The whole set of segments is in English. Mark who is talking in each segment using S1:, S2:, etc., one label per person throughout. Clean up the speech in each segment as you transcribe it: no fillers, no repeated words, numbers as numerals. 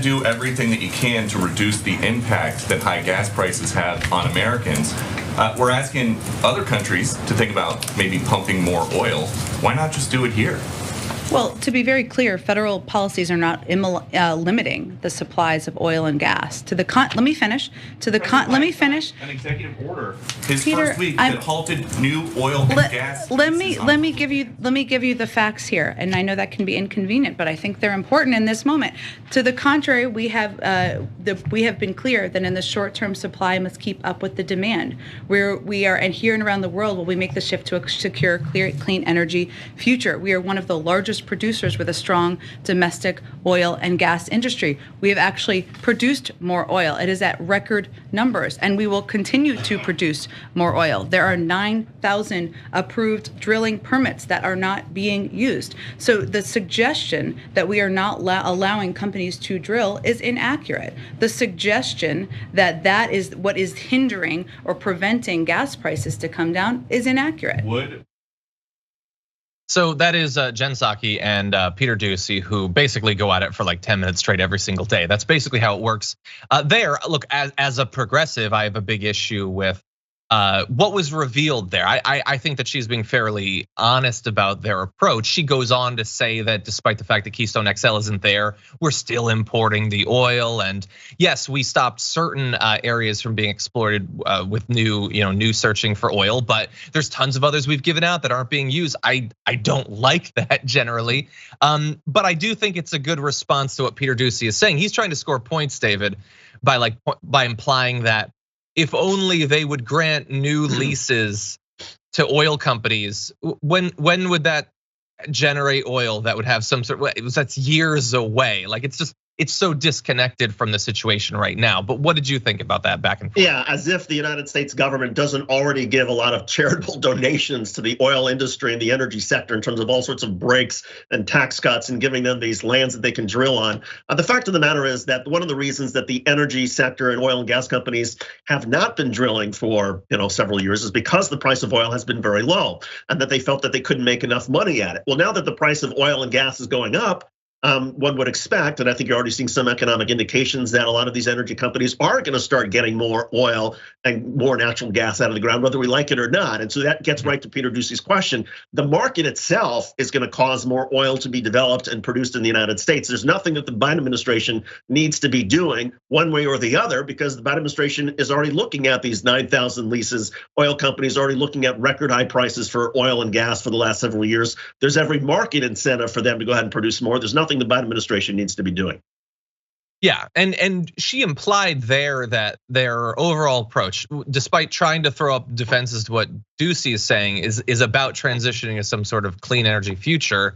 S1: do everything that you can to reduce the impact that high gas prices have on Americans. We're asking other countries to think about maybe pumping more oil. Why not just do it here?
S2: Well, to be very clear, federal policies are not limiting the supplies of oil and gas. Let me finish. Let me finish.
S1: An executive order his
S2: Peter,
S1: first week that halted new oil and gas.
S2: Let me give you the facts here, and I know that can be inconvenient, but I think they're important in this moment. To the contrary, we have been clear that in the short-term supply must keep up with the demand. We are, and here and around the world, will we make the shift to a secure, clean energy future. We are one of the largest producers with a strong domestic oil and gas industry. We have actually produced more oil. It is at record numbers, and we will continue to produce more oil. There are 9,000 approved drilling permits that are not being used. So the suggestion that we are not allowing companies to drill is inaccurate. The suggestion that that is what is hindering or preventing gas prices to come down is inaccurate.
S3: So that is Jen Psaki and Peter Doocey, who basically go at it for like 10 minutes straight every single day. That's basically how it works. Look, as a progressive, I have a big issue with what was revealed there. I think that she's being fairly honest about their approach. She goes on to say that despite the fact that Keystone XL isn't there, we're still importing the oil. And yes, we stopped certain areas from being exploited with new searching for oil, but there's tons of others we've given out that aren't being used. I don't like that generally, but I do think it's a good response to what Peter Doocey is saying. He's trying to score points, David, by implying that if only they would grant new leases to oil companies, when would that generate oil that would have some sort of, that's years away. Like it's so disconnected from the situation right now. But what did you think about that back and forth?
S4: Yeah, as if the United States government doesn't already give a lot of charitable donations to the oil industry and the energy sector in terms of all sorts of breaks and tax cuts and giving them these lands that they can drill on. The fact of the matter is that one of the reasons that the energy sector and oil and gas companies have not been drilling for several years is because the price of oil has been very low and that they felt that they couldn't make enough money at it. Well, now that the price of oil and gas is going up, one would expect, and I think you're already seeing some economic indications that a lot of these energy companies are going to start getting more oil and more natural gas out of the ground, whether we like it or not. And so that gets right to Peter Doocey's question. The market itself is going to cause more oil to be developed and produced in the United States. There's nothing that the Biden administration needs to be doing one way or the other, because the Biden administration is already looking at these 9,000 leases. Oil companies are already looking at record high prices for oil and gas for the last several years. There's every market incentive for them to go ahead and produce more. There's nothing the Biden administration needs to be doing.
S3: Yeah, and she implied there that their overall approach, despite trying to throw up defenses to what Doocey is saying, is about transitioning to some sort of clean energy future.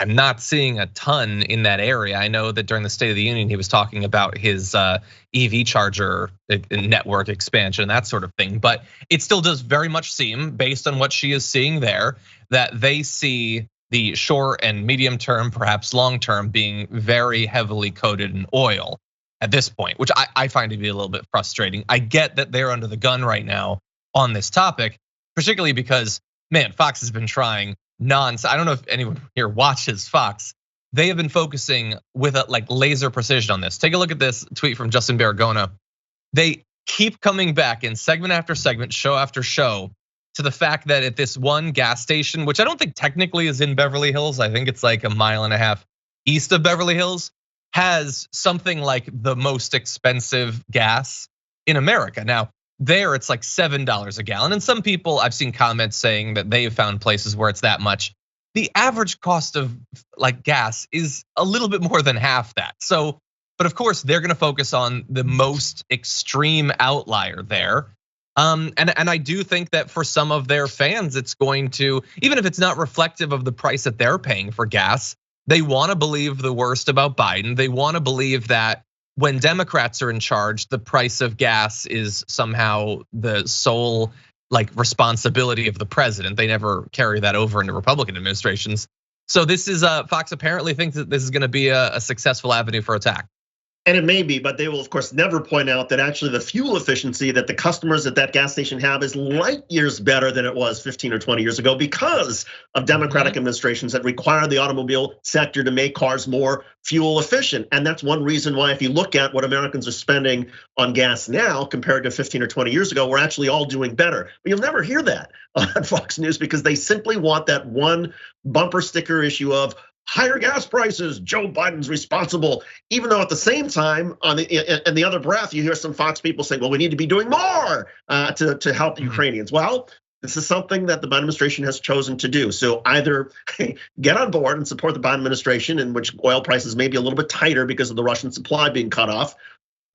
S3: I'm not seeing a ton in that area. I know that during the State of the Union, he was talking about his EV charger network expansion, that sort of thing. But it still does very much seem, based on what she is seeing there, that they see the short and medium term, perhaps long term, being very heavily coated in oil at this point, which I find to be a little bit frustrating. I get that they're under the gun right now on this topic, particularly because, man, Fox has been trying I don't know if anyone here watches Fox. They have been focusing with like laser precision on this. Take a look at this tweet from Justin Baragona. They keep coming back in segment after segment, show after show, to the fact that at this one gas station, which I don't think technically is in Beverly Hills, I think it's like a mile and a half east of Beverly Hills, has something like the most expensive gas in America. Now, there it's like $7 a gallon. And some people, I've seen comments saying that they've found places where it's that much. The average cost of like gas is a little bit more than half that. So, but of course they're gonna focus on the most extreme outlier there. And I do think that for some of their fans, it's going to, even if it's not reflective of the price that they're paying for gas, they wanna believe the worst about Biden. They wanna believe that when Democrats are in charge, the price of gas is somehow the sole responsibility of the president. They never carry that over into Republican administrations. So this is Fox apparently thinks that this is going to be a successful avenue for attack.
S4: And it may be, but they will, of course, never point out that actually the fuel efficiency that the customers at that gas station have is light years better than it was 15 or 20 years ago because of Democratic administrations that require the automobile sector to make cars more fuel efficient. And that's one reason why, if you look at what Americans are spending on gas now compared to 15 or 20 years ago, we're actually all doing better. But you'll never hear that on Fox News because they simply want that one bumper sticker issue of higher gas prices, Joe Biden's responsible, even though at the same time, in the other breath, you hear some Fox people saying, well, we need to be doing more to help the Ukrainians. Well, this is something that the Biden administration has chosen to do. So either get on board and support the Biden administration, in which oil prices may be a little bit tighter because of the Russian supply being cut off,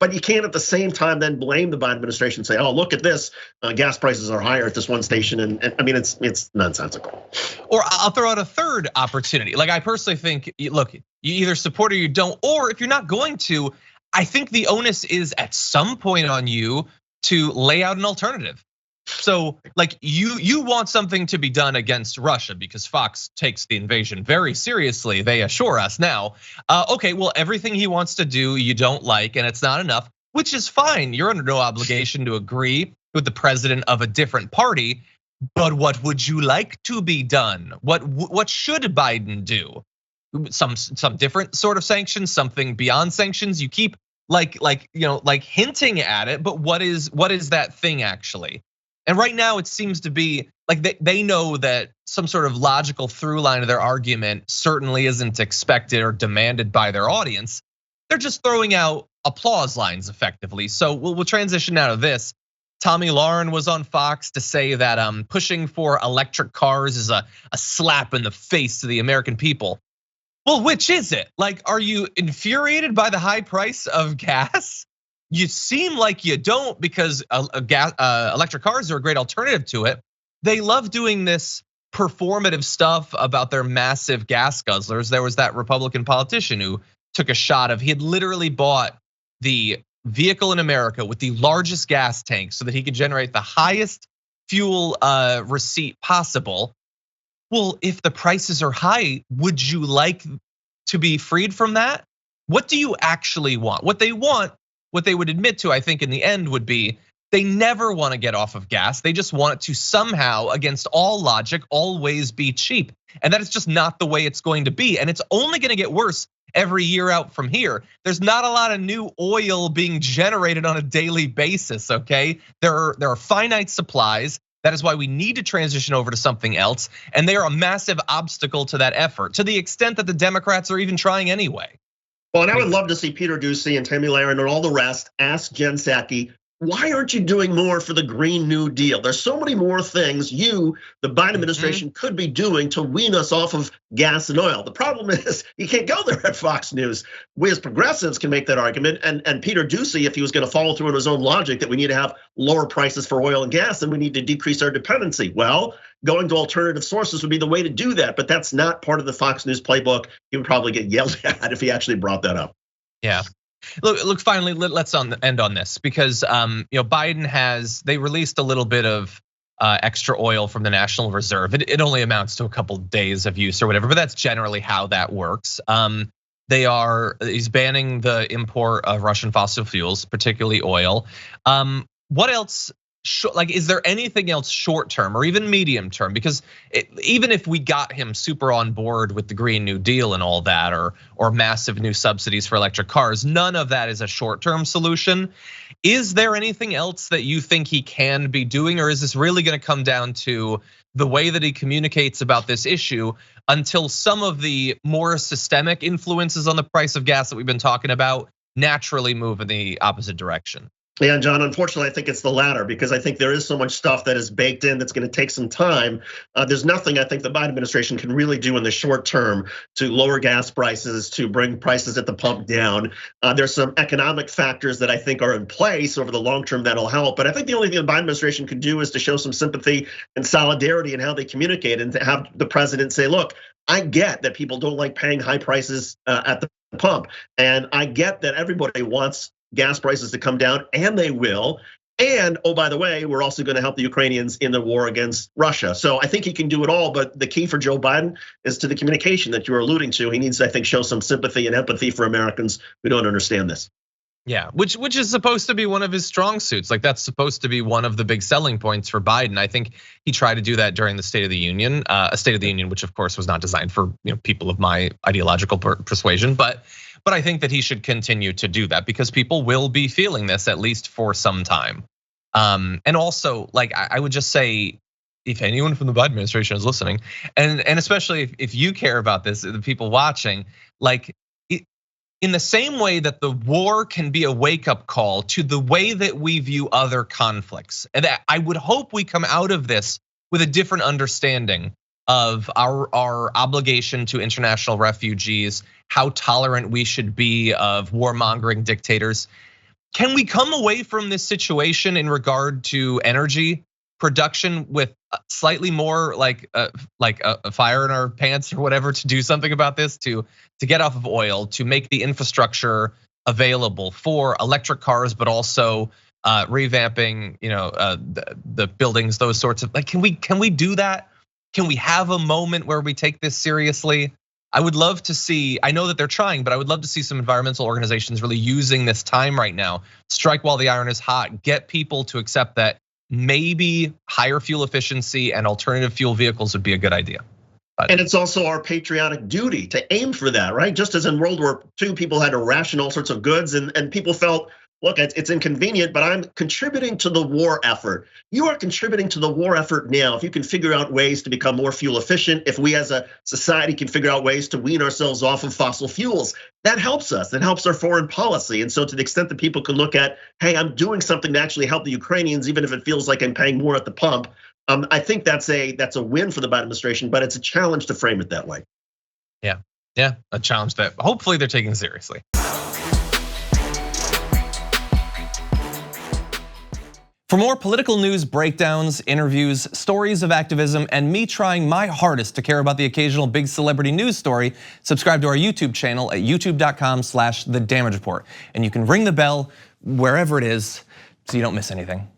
S4: but you can't at the same time then blame the Biden administration and say, oh, look at this, gas prices are higher at this one station. And I mean, it's nonsensical.
S3: Or I'll throw out a third opportunity. Like, I personally think, look, you either support or you don't, or if you're not going to, I think the onus is at some point on you to lay out an alternative. So like you want something to be done against Russia because Fox takes the invasion very seriously. They assure us now. Okay, well, everything he wants to do you don't like and it's not enough, which is fine. You're under no obligation to agree with the president of a different party. But what would you like to be done? What should Biden do? Some different sort of sanctions, something beyond sanctions. You keep like hinting at it, but what is that thing actually? And right now it seems to be like they know that some sort of logical through line of their argument certainly isn't expected or demanded by their audience. They're just throwing out applause lines effectively. So we'll transition out of this. Tommy Lauren was on Fox to say that pushing for electric cars is a slap in the face to the American people. Well, which is it? Like, are you infuriated by the high price of gas? You seem like you don't, because electric cars are a great alternative to it. They love doing this performative stuff about their massive gas guzzlers. There was that Republican politician who took a shot of, he had literally bought the vehicle in America with the largest gas tank so that he could generate the highest fuel receipt possible. Well, if the prices are high, would you like to be freed from that? What do you actually want? What they want, what they would admit to, I think in the end, would be they never want to get off of gas. They just want it to somehow, against all logic, always be cheap. And that is just not the way it's going to be. And it's only going to get worse every year out from here. There's not a lot of new oil being generated on a daily basis, okay? There are finite supplies. That is why we need to transition over to something else. And they are a massive obstacle to that effort, to the extent that the Democrats are even trying anyway.
S4: Well, and I would love to see Peter Doocey and Tammy Lahren and all the rest ask Jen Psaki, why aren't you doing more for the Green New Deal? There's so many more things the Biden administration could be doing to wean us off of gas and oil. The problem is you can't go there at Fox News. We as progressives can make that argument. And Peter Doocey, if he was gonna follow through on his own logic that we need to have lower prices for oil and gas, then we need to decrease our dependency. Well, going to alternative sources would be the way to do that, but that's not part of the Fox News playbook. He would probably get yelled at if he actually brought that up.
S3: Yeah. Look. Finally, let's end on this, because Biden they released a little bit of extra oil from the National Reserve. It only amounts to a couple days of use or whatever, but that's generally how that works. He's banning the import of Russian fossil fuels, particularly oil. What else? Like, is there anything else short term or even medium term? Because even if we got him super on board with the Green New Deal and all that, or massive new subsidies for electric cars, none of that is a short term solution. Is there anything else that you think he can be doing, or is this really going to come down to the way that he communicates about this issue until some of the more systemic influences on the price of gas that we've been talking about naturally move in the opposite direction?
S4: Yeah, John, unfortunately, I think it's the latter, because I think there is so much stuff that is baked in that's going to take some time. There's nothing I think the Biden administration can really do in the short term to lower gas prices, to bring prices at the pump down. There's some economic factors that I think are in place over the long term that'll help. But I think the only thing the Biden administration can do is to show some sympathy and solidarity in how they communicate, and to have the president say, look, I get that people don't like paying high prices at the pump. And I get that everybody wants gas prices to come down, and they will. And oh, by the way, we're also going to help the Ukrainians in the war against Russia. So I think he can do it all, but the key for Joe Biden is to the communication that you're alluding to. He needs, I think, show some sympathy and empathy for Americans who don't understand this.
S3: Yeah, which is supposed to be one of his strong suits. Like that's supposed to be one of the big selling points for Biden. I think he tried to do that during the State of the Union, a State of the Union, which of course was not designed for people of my ideological persuasion. But I think that he should continue to do that because people will be feeling this at least for some time. And also, like I would just say, if anyone from the Biden administration is listening, and especially if you care about this, the people watching, like. In the same way that the war can be a wake-up call to the way that we view other conflicts. And I would hope we come out of this with a different understanding of our obligation to international refugees, how tolerant we should be of warmongering dictators. Can we come away from this situation in regard to energy production with slightly more like a fire in our pants or whatever to do something about this, to get off of oil, to make the infrastructure available for electric cars, but also revamping, the buildings, those sorts of, like, can we do that? Can we have a moment where we take this seriously? I would love to see, I know that they're trying, but I would love to see some environmental organizations really using this time right now, strike while the iron is hot, get people to accept that maybe higher fuel efficiency and alternative fuel vehicles would be a good idea.
S4: And it's also our patriotic duty to aim for that, right? Just as in World War II, people had to ration all sorts of goods and people felt, look, it's inconvenient, but I'm contributing to the war effort. You are contributing to the war effort now. If you can figure out ways to become more fuel efficient, if we as a society can figure out ways to wean ourselves off of fossil fuels, that helps us, that helps our foreign policy. And so to the extent that people can look at, hey, I'm doing something to actually help the Ukrainians, even if it feels like I'm paying more at the pump, I think that's a win for the Biden administration, but it's a challenge to frame it that way.
S3: Yeah, a challenge that hopefully they're taking seriously.
S5: For more political news, breakdowns, interviews, stories of activism, and me trying my hardest to care about the occasional big celebrity news story, subscribe to our YouTube channel at youtube.com/The Damage Report. And you can ring the bell wherever it is so you don't miss anything.